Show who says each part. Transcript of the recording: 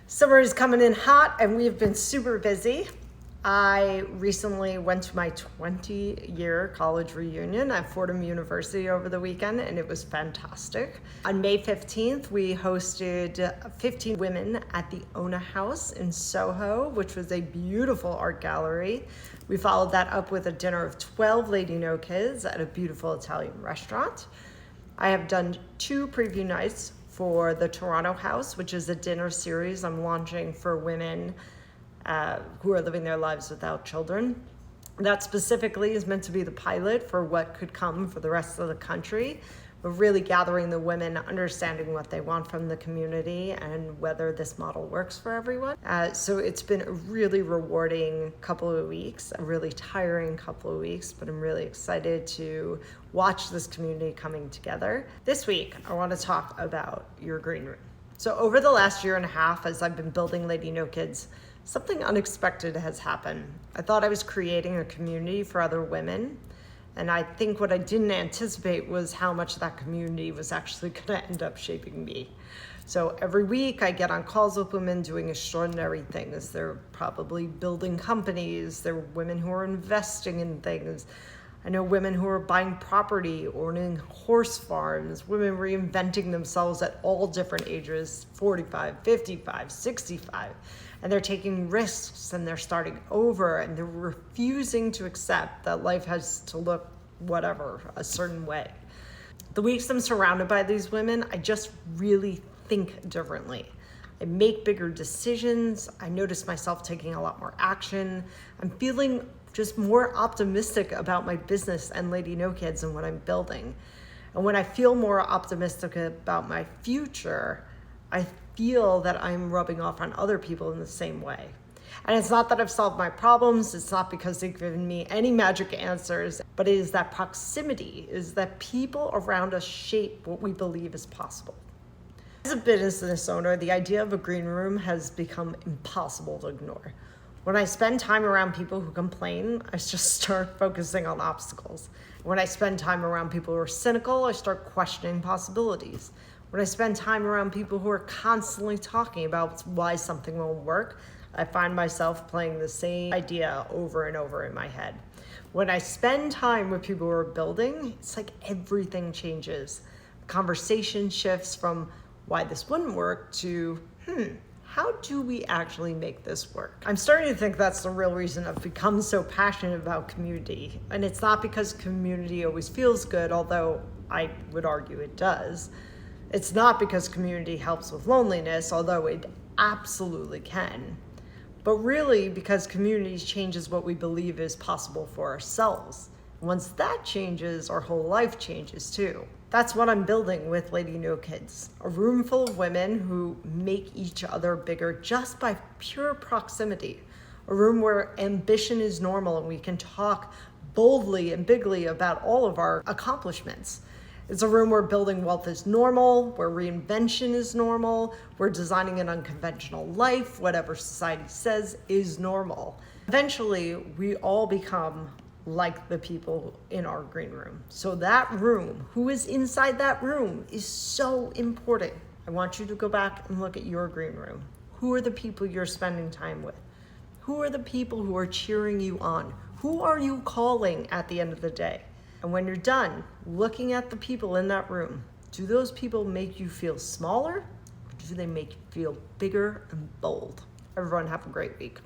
Speaker 1: Summer is coming in hot and we've been super busy. I recently went to my 20-year college reunion at Fordham University over the weekend, and it was fantastic. On May 15th, we hosted 15 women at the Ona House in Soho, which was a beautiful art gallery. We followed that up with a dinner of 12 Lady NoKids at a beautiful Italian restaurant. I have done 2 preview nights for the Toronto House, which is a dinner series I'm launching for women who are living their lives without children. That specifically is meant to be the pilot for what could come for the rest of the country, but really gathering the women, understanding what they want from the community and whether this model works for everyone. So it's been a really rewarding couple of weeks, a really tiring couple of weeks, but I'm really excited to watch this community coming together. This week, I want to talk about your green room. So over the last year and a half, as I've been building Lady NoKids, something unexpected has happened. I thought I was creating a community for other women, and I think what I didn't anticipate was how much that community was actually gonna end up shaping me. So every week I get on calls with women doing extraordinary things. They're probably building companies, they're women who are investing in things. I know women who are buying property, owning horse farms, women reinventing themselves at all different ages, 45, 55, 65. And they're taking risks and they're starting over and they're refusing to accept that life has to look whatever, a certain way. The weeks I'm surrounded by these women, I just really think differently. I make bigger decisions. I notice myself taking a lot more action. I'm feeling just more optimistic about my business and Lady NoKids and what I'm building. And when I feel more optimistic about my future, I feel that I'm rubbing off on other people in the same way. And it's not that I've solved my problems, it's not because they've given me any magic answers, but it is that proximity, is that people around us shape what we believe is possible. As a business owner, the idea of a green room has become impossible to ignore. When I spend time around people who complain, I just start focusing on obstacles. When I spend time around people who are cynical, I start questioning possibilities. When I spend time around people who are constantly talking about why something won't work, I find myself playing the same idea over and over in my head. When I spend time with people who are building, it's like everything changes. The conversation shifts from why this wouldn't work to, how do we actually make this work? I'm starting to think that's the real reason I've become so passionate about community. And it's not because community always feels good, although I would argue it does. It's not because community helps with loneliness, although it absolutely can. But really because community changes what we believe is possible for ourselves. Once that changes, our whole life changes too. That's what I'm building with Lady NoKids, a room full of women who make each other bigger just by pure proximity. A room where ambition is normal and we can talk boldly and bigly about all of our accomplishments. It's a room where building wealth is normal, where reinvention is normal, where designing an unconventional life, whatever society says, is normal. Eventually, we all become like the people in our green room. So that room, who is inside that room, is so important. I want you to go back and look at your green room. Who are the people you're spending time with? Who are the people who are cheering you on? Who are you calling at the end of the day? And when you're done looking at the people in that room, do those people make you feel smaller, or do they make you feel bigger and bold? Everyone have a great week.